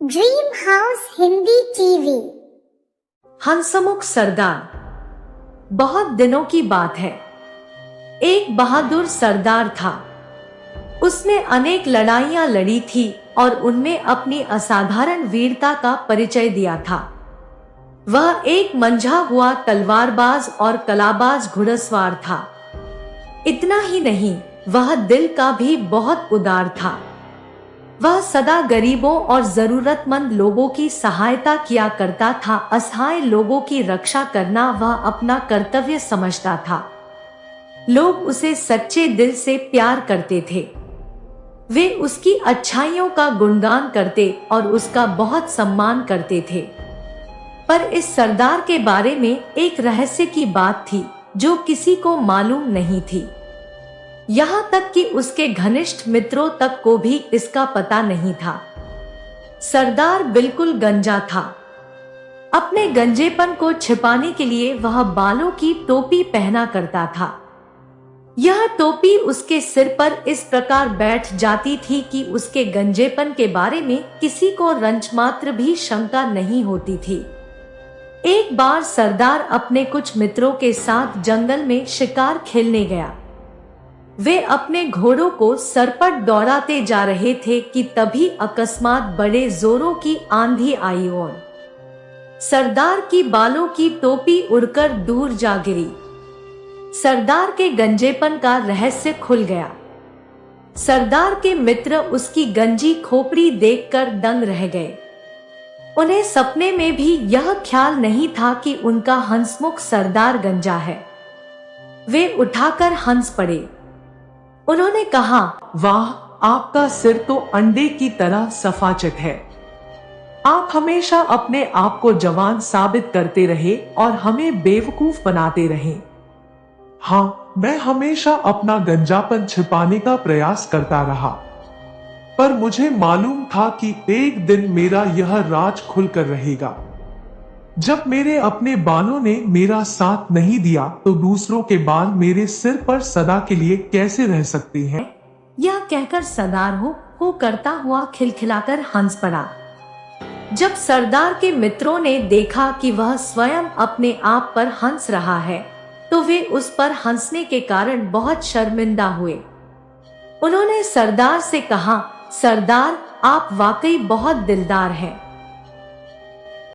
Dream house Hindi TV. हंसमुख सरदार। बहुत दिनों की बात है। एक बहादुर सरदार था। उसने अनेक लड़ाइयां लड़ी थी और उनमें अपनी असाधारण वीरता का परिचय दिया था। वह एक मंझा हुआ तलवारबाज और कलाबाज घुड़सवार था। इतना ही नहीं, वह दिल का भी बहुत उदार था। वह सदा गरीबों और जरूरतमंद लोगों की सहायता किया करता था। असहाय लोगों की रक्षा करना वह अपना कर्तव्य समझता था। लोग उसे सच्चे दिल से प्यार करते थे। वे उसकी अच्छाइयों का गुणगान करते और उसका बहुत सम्मान करते थे। पर इस सरदार के बारे में एक रहस्य की बात थी जो किसी को मालूम नहीं थी। यहाँ तक कि उसके घनिष्ठ मित्रों तक को भी इसका पता नहीं था। सरदार बिल्कुल गंजा था। अपने गंजेपन को छिपाने के लिए वह बालों की टोपी पहना करता था। यह टोपी उसके सिर पर इस प्रकार बैठ जाती थी कि उसके गंजेपन के बारे में किसी को रंच मात्र भी शंका नहीं होती थी। एक बार सरदार अपने कुछ मित्रों के साथ जंगल में शिकार खेलने गया। वे अपने घोड़ों को सरपट दौड़ाते जा रहे थे कि तभी अकस्मात बड़े जोरों की आंधी आई और सरदार की बालों की टोपी उड़कर दूर जा गिरी। सरदार के गंजेपन का रहस्य खुल गया। सरदार के मित्र उसकी गंजी खोपड़ी देखकर दंग रह गए। उन्हें सपने में भी यह ख्याल नहीं था कि उनका हंसमुख सरदार गंजा है। वे उठाकर हंस पड़े। उन्होंने कहा, वाह, आपका सिर तो अंडे की तरह सफाचट है। आप हमेशा अपने आप को जवान साबित करते रहे और हमें बेवकूफ बनाते रहे। हाँ, मैं हमेशा अपना गंजापन छिपाने का प्रयास करता रहा, पर मुझे मालूम था कि एक दिन मेरा यह राज खुलकर रहेगा। जब मेरे अपने बालों ने मेरा साथ नहीं दिया तो दूसरों के बाल मेरे सिर पर सदा के लिए कैसे रह सकते हैं? यह कहकर सरदार हो करता हुआ खिलखिलाकर हंस पड़ा। जब सरदार के मित्रों ने देखा कि वह स्वयं अपने आप पर हंस रहा है, तो वे उस पर हंसने के कारण बहुत शर्मिंदा हुए। उन्होंने सरदार से कहा, सरदार, आप वाकई बहुत दिलदार हैं।